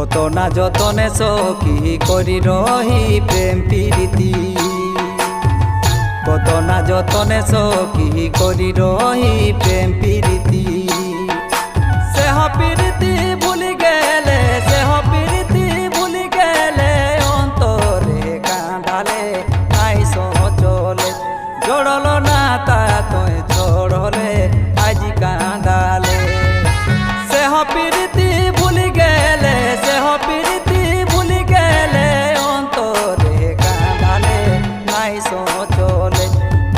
কত না যতনে সখী করি রহি প্রেম প্রীতি, কত না যতনে সখী করি রহি প্রেম প্রীতি। সেহ প্রীতি ভুলি গেলে, সেহ প্রীতি ভুলি গেলে অন্তরে কাঁদালে নাই চলে। জড়ল না তা তুই ছড়লে আজি কাঁদালে। সেহ প্রীতি ভুলি গেলে, সেহ প্রীতি ভুলি গেলে অন্তরে কাঁদালে নাই চলে।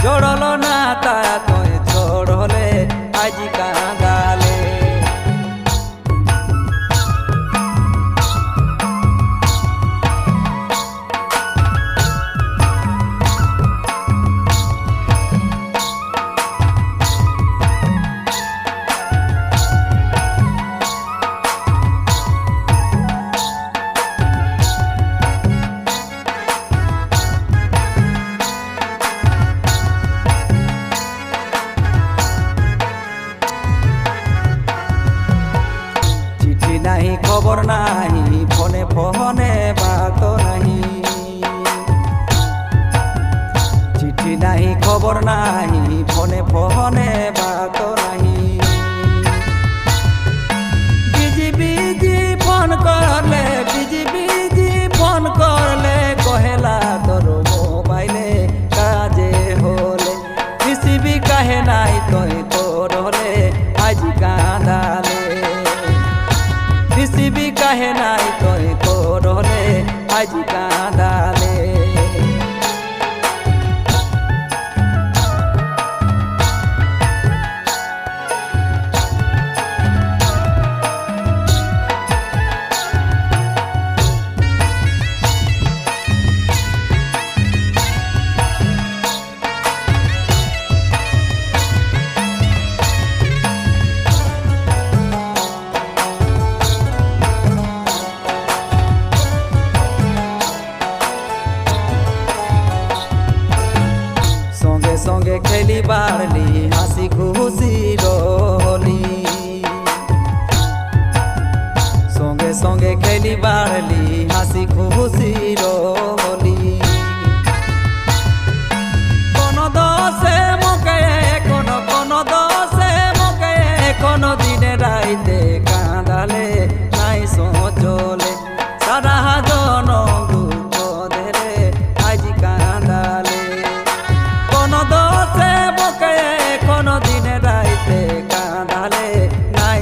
জড়ল না তা তুই ছড়লে আজি কাঁদালে। নাহি খবর নাহি ফোনে ফোনে বাত নাহি, চিঠি নাহি খবর নাহি ফোনে ফোনে বাত নাহি। বিজি বিজি ফোন করলে, বিজি বিজি ফোন করলে কহেলা তোর মোবাইলে কাজে হলে। রিসিভি কাহে নাই তুই তোর হলে আজি কাঁদালে। রিসিভি কাহে নাই তুই তোর হলে আজি কাঁদালে। সঙ্গে খেলি বাড়লি হাসি খুশি রহলি, সঙ্গে সঙ্গে খেলি বাড়লি হাসি খুশি রহলি। কোন দোষে মোকে কোন দোষে মোকে কোন দিনে রাইতে কাঁদালে নাই চলে। সারা জন দুঃখ ধরে আজি কাঁদালে। কোন দোষে মোকে কোন দিনে রাইতে কাঁদালে নাই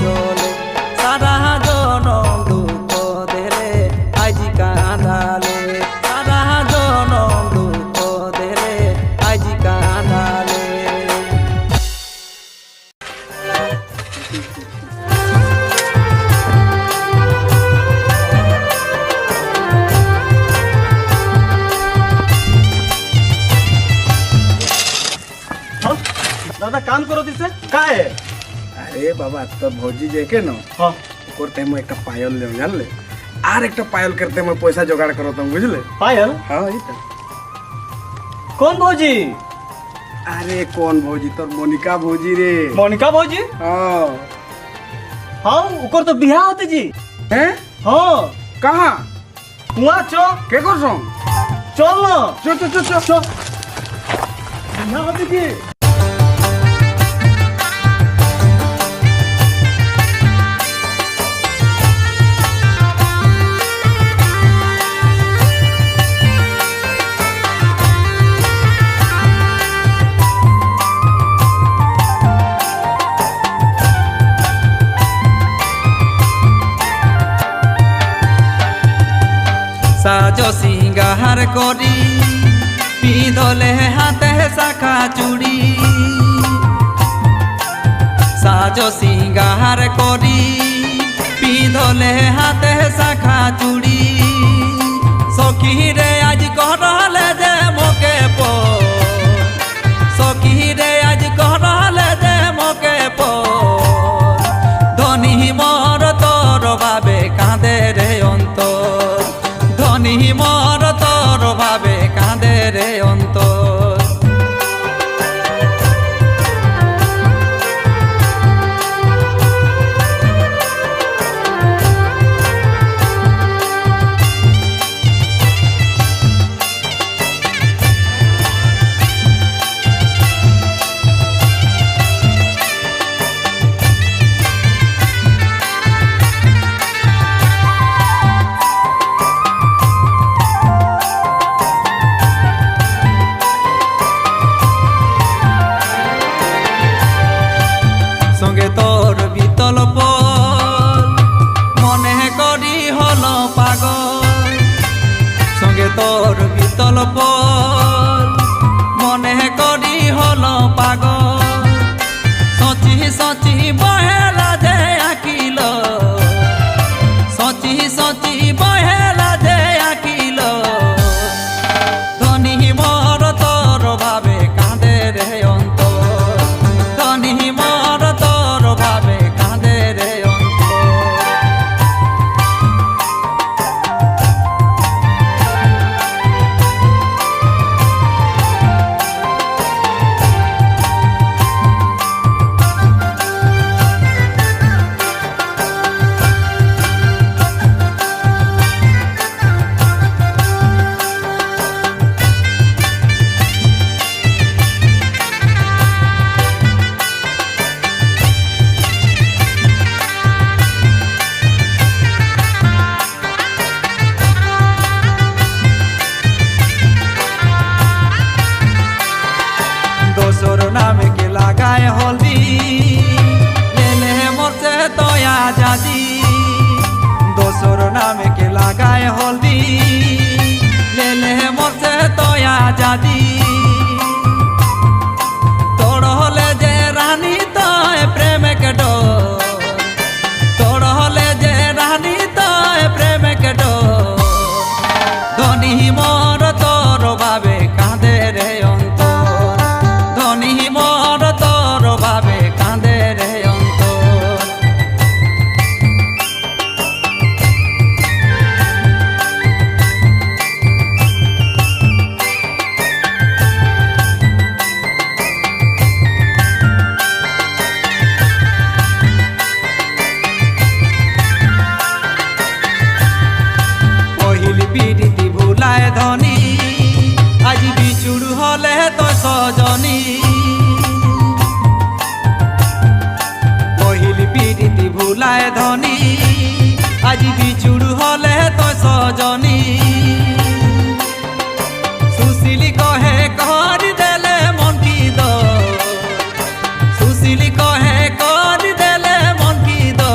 চলে। সারা জন দুঃখ দেলে আজি কাঁদালে। সারা জন দুঃখ দেলে আজি কাঁদালে। दादा काम करो दिसे का है? अरे बाबा तो भौजी जेके न हाँ करते मैं एक पायल ले जान ले आर एक पायल करते मैं पैसा जुगाड़ करो तुम बुझले। पायल? हाँ ये तो कौन भौजी? अरे कौन भौजी तो मोनिका भौजी रे। मोनिका भौजी? हाँ हाँ उकर तो बियाह होते जी। हैं? हाँ कहाँ? वहाँ चो के कर सो? चल ना। चो चो चो चो चो बियाह होते जी। সাজো সিঙ্গার করি পিঁধলে হাতে শাখা চুড়ি। সাজো সিঙ্গার করি পিঁধলে হাতে শাখা চুড়ি। সখী রে আজ করলে যে মোকে পো, সখী রে আজ করলে যে মোকে পো। ধনী মর তোর ভাবে কাঁদে রে অন্তর, ধনী মর তোর ভাবে কাঁদে রে অন্তর। আজি বিছুড় হলে তো সজনী সুশীলি কহে করি দেলে মন কি দো সুশীলি কহে করি দেলে মন কি দো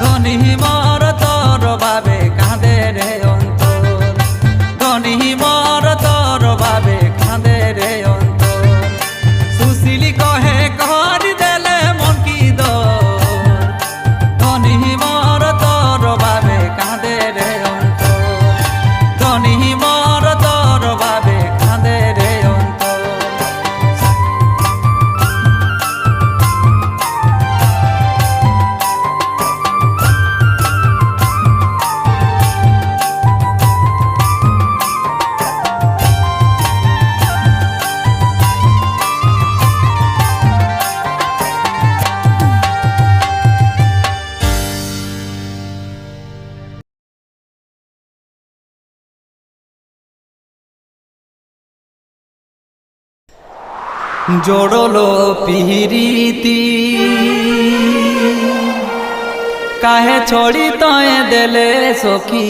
ধনী মর তোর বাবে কাঁদে রে অন্তর ধনী মর তোর বাবে কাঁদে রে অন্তর সুশীলি কহে করি দেলে মন কি দো ধনী মর তোর বাবে কাঁদে রে অন্তর ধনী মর তোর বাবে কাঁদে রে অন্তর जोड़लो पीरीती काहे छोड़ी तोए देले सखी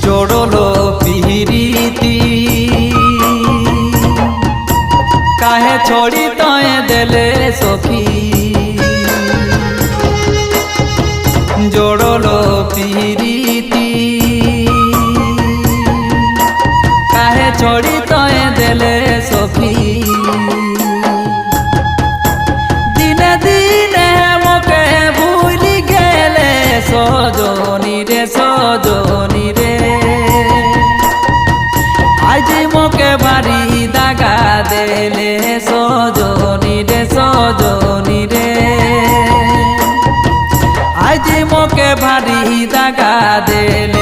जोड़लो पीरीती काहे छोड़ी तोए देले सखी जोड़लो पीरीती काहे छोड़ी तोए देले सखी दिने दिने मोके भूली गेले सजनी रे सजनी रे आज मोके भारी दागा देले सजनी रे सजनी रे आज मोके भारी दागा देले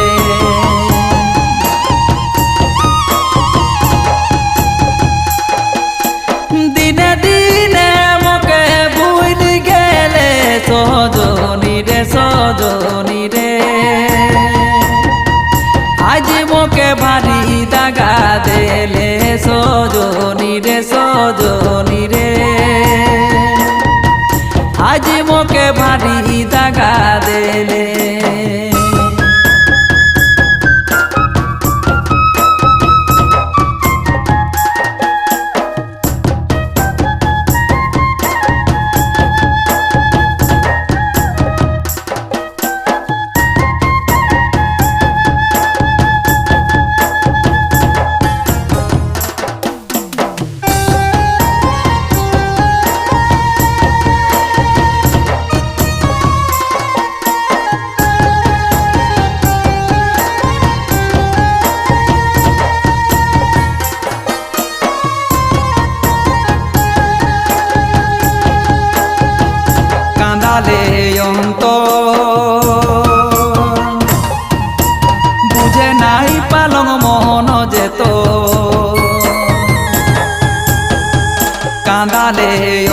दिने दिने मोके भूल गेले सजनी रे सजनी रे आज मोके भारी दागा देले सजनी रे सजनी रे आज मोके भारी दागा देले কাঁদালে অন্তর বুঝে নাই পালং মন যেত কাঁদালে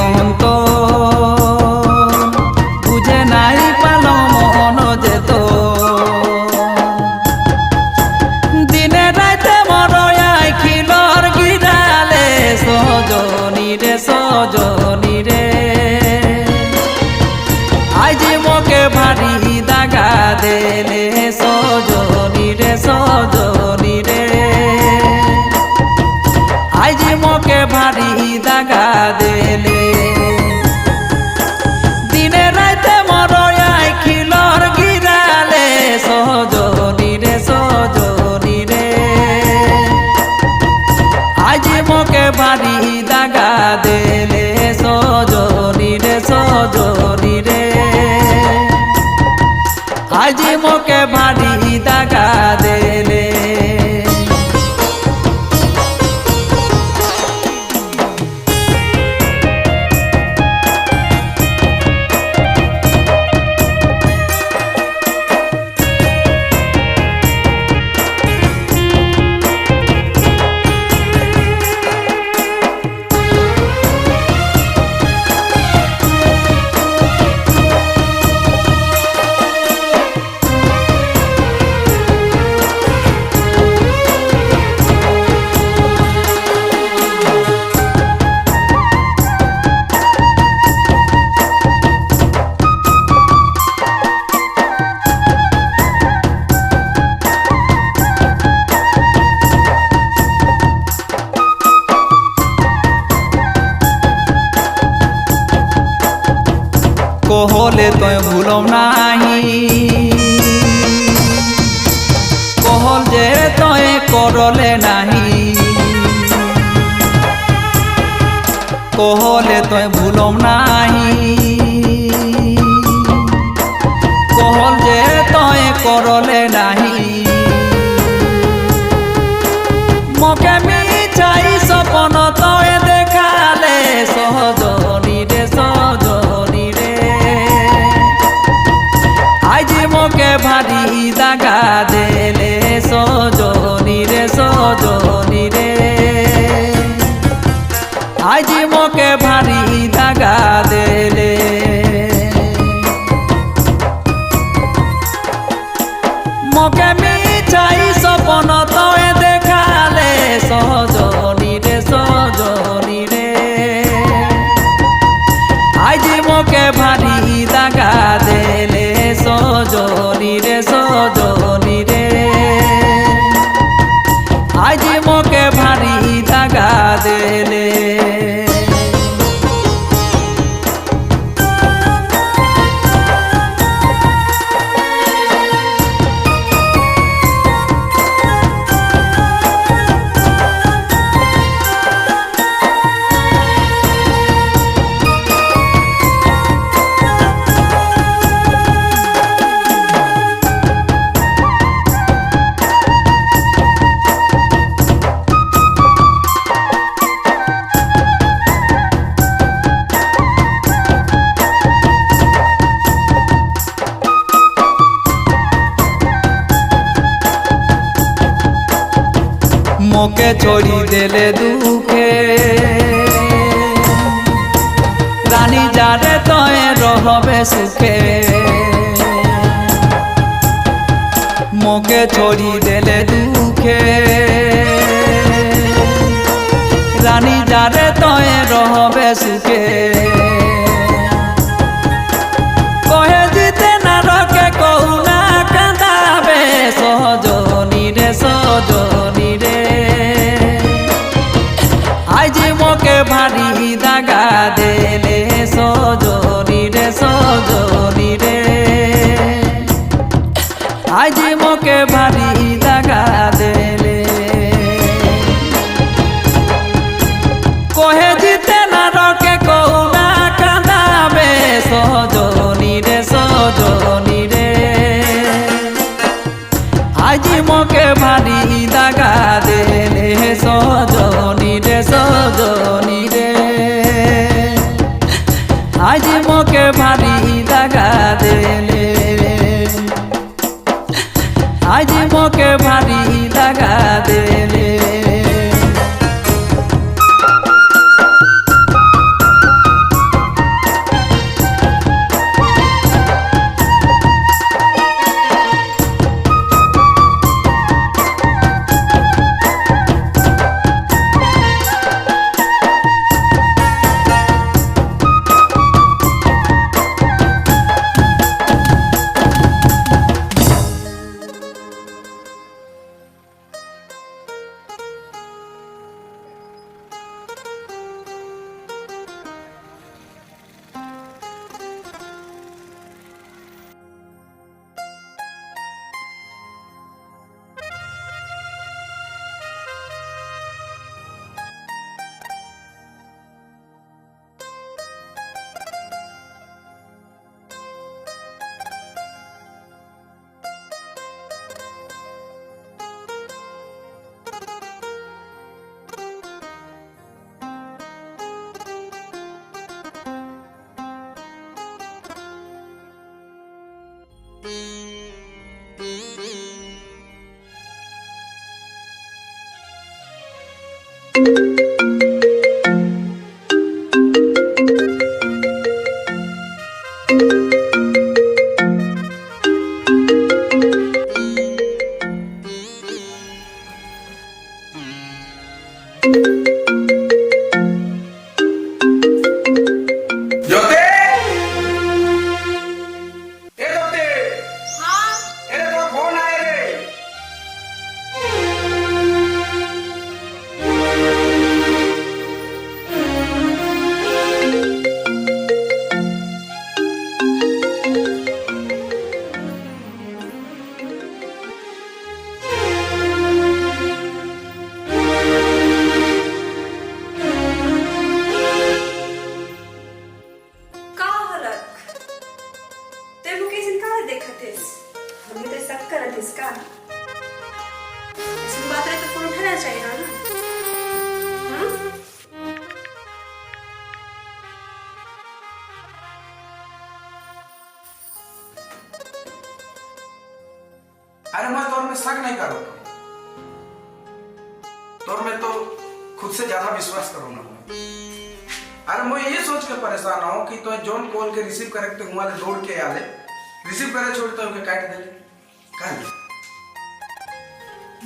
অন্তর বুঝে নাই পালং মন যেত দিনে রাতে মরয়াই খিলর গিরালে সজনি রে সজনি রে आज मोके भारी दागा देले सजनी रे सजनी रे आज मोके भारी दागा देले दिने राते मरयाई खिलर गिराले सजनी रे सजनी रे आज मोके भारी दागा देले सजनी रे सजनी रे आज मोके भारी दागा देले कहले तो भूलम नाही कहल जे तोय करले नाही कहले तो भूलम नाही कहल जे तोय करले नाही मके मिछाई सपन तोय देखाले सहजनी रे आज मके भारी दागा देले सजनी रे आज मके भारी दागा देले मके मिछाई सपन तोय देखाले सजनी रे आज मके भारी दागा देले सजनी रे आज मके भारी दागा देले मोके छोड़ी देले दुखे रानी जारे तोय रहबे सुखे मोके छोड़ी देले दुखे रानी जारे तोय रहबे सुखे कहे जीते ना रखे कहू ना कांदाबे सहजनी रे आज मके भारी दागा देले सजनी रे आज मके भारी दागा देले कहे जीते ना रखे कहू ना कांदाबे सजनी रे आज मके भारी दागा देले सजनी रे आज मके भारी दागा देले आज मके भारी दागा देले का ऐसी बात रहे तो फोन उठाना चाहिए ना। अरे मैं तौर में शक नहीं कर रहा हूँ, तौर में तो खुद से ज्यादा विश्वास करो ना। अरे मैं ये सोच के परेशान हूँ कि तो जोन कॉल के रिसीव करे तो हुआ दौड़ के आले रिसीव करे छोड़ते हो के काट दे काट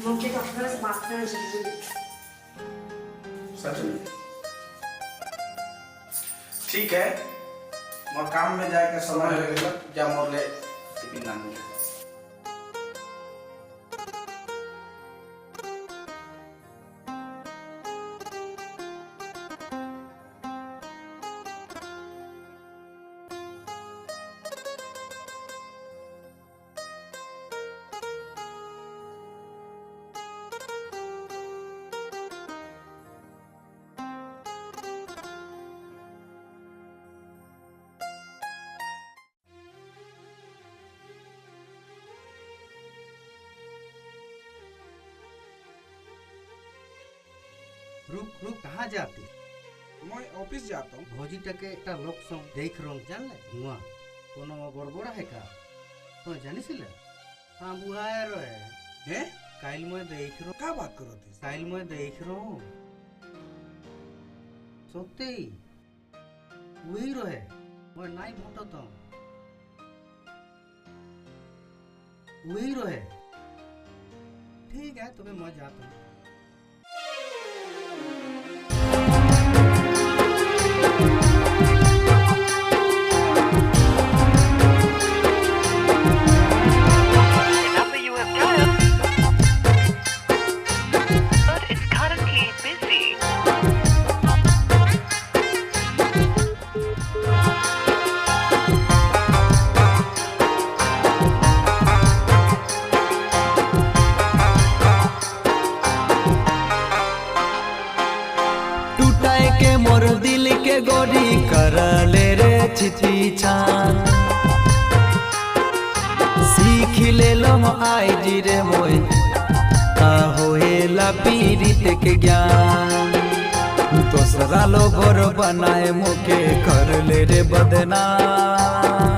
मुझे तो अपने से बात करना जरूरी है। सच में ठीक है, मोर काम में जाके समय हो गया, जा मोर ले टिफिन ना मिले। रुक रुक कहाँ जाती? मैं ऑफिस जाता हूँ। भौजी टके एकटा लोक संग देख रहा हूँ, जान ले हुआ कोनो गड़बड़ है का तो जानी सिले हाँ बुआए रहे हैं काइल में देख रहा क्या बात करो थी? काइल में देख रहा हूँ सत्य वही रहे मैं नहीं भूटा तो वही रहे। ठीक है तुम्हें मैं जाता हूँ। मोर दिल के गोरी कर ले रे चिठी छान सीख ले लो आई जी रे मोय का होएला पीड़ित के ज्ञान दूसरा लो घर बनाए मुके कर ले रे बदनाम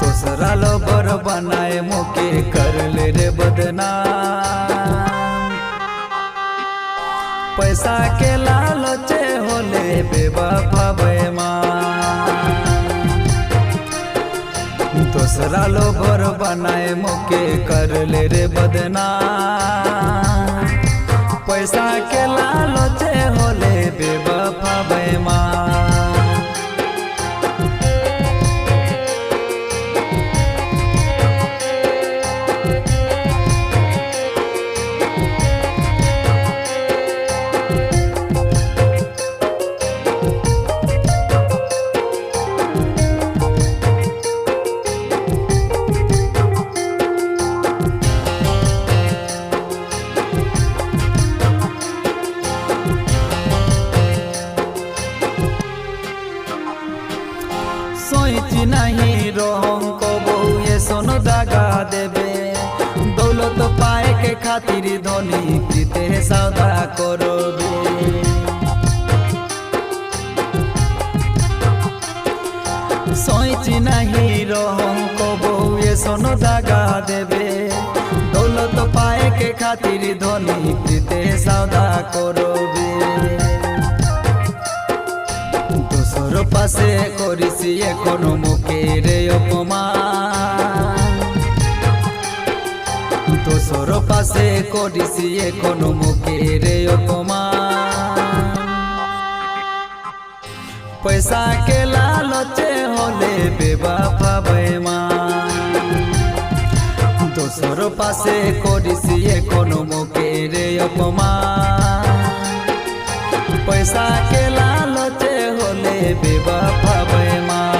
दूसरा लो घर बनाए मुके कर ले रे बदनाम पैसा के लालचे होले बेवफा बेईमान दूसरा लो घर बनाए मुके कर ले रे बदनाम पैसा के लालचे होले बेवफा बेईमान। सोची नहीं रोहन को बहु ये सोनो दागा देवे दौलत पाए के खातिर धोनी प्रीते सौदा करोगे सोची नहीं रोहन को बहु ये सोनो दागा देवे दौलत पाए के खातिर धोनी प्रीते सौदा करोगे पासे करिसी एखोनो मुखेर अपमान दोसर पासे करिसी एखोनो मुखेर अपमान पैसा के लालचे होले बेवफा बेईमान दोसर पासे करिसी एखोनो मुखेर अपमान पैसा के लालचे होले बेवफा बेईमान।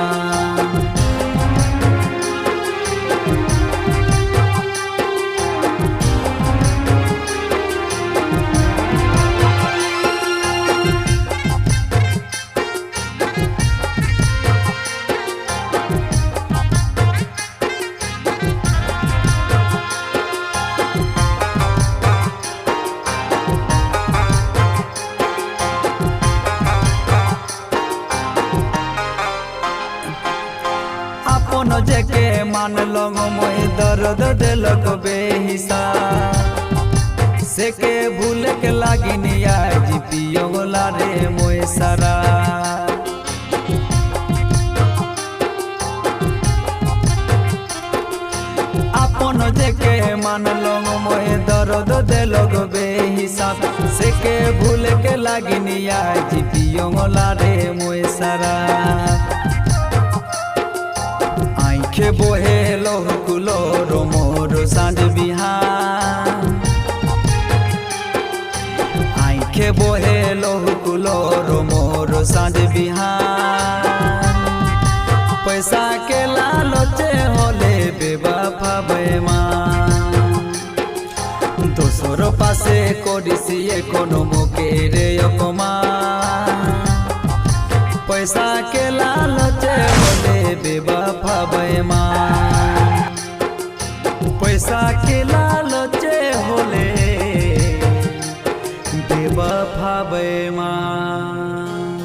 जेके मानलो मोय दर्द दिलक बेहिसाब से के भूल के लागी निया जी पियोला रे मोय सारा अपन जेके मानलो मोय दर्द दिलक बेहिसाब से के भूल के लागी निया जी पियोला रे मोय सारा आँखे बोहे लोहकुलो रो मोर साँझ बिहान आँखे बोहे लोहकुलो रो मोर साँझ बिहान पैसा के लालचे होले बेवफा बेईमान दोसर पासे करिसिए कोनो मोके रे अपमान पैसा के लालचे होले बेवफा बेईमान पैसा के लालचे होले बेवफा बेईमान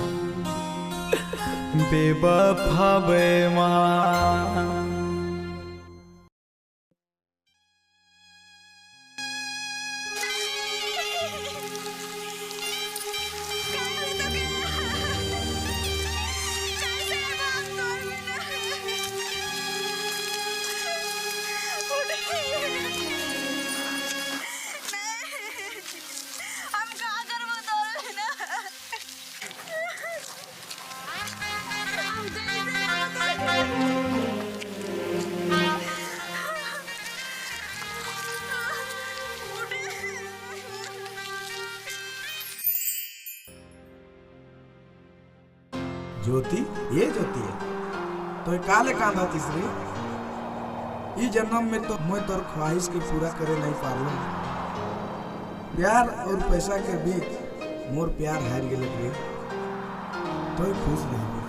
बेवफा बेईमान ज्योति ये ज्योति है तो काले कांधा तीसरी ये जन्म में तो मैं तोर ख्वाहिश के पूरा करे नहीं पारलो प्यार और पैसा के बीच मोर प्यार हार गेल तो खुश नहीं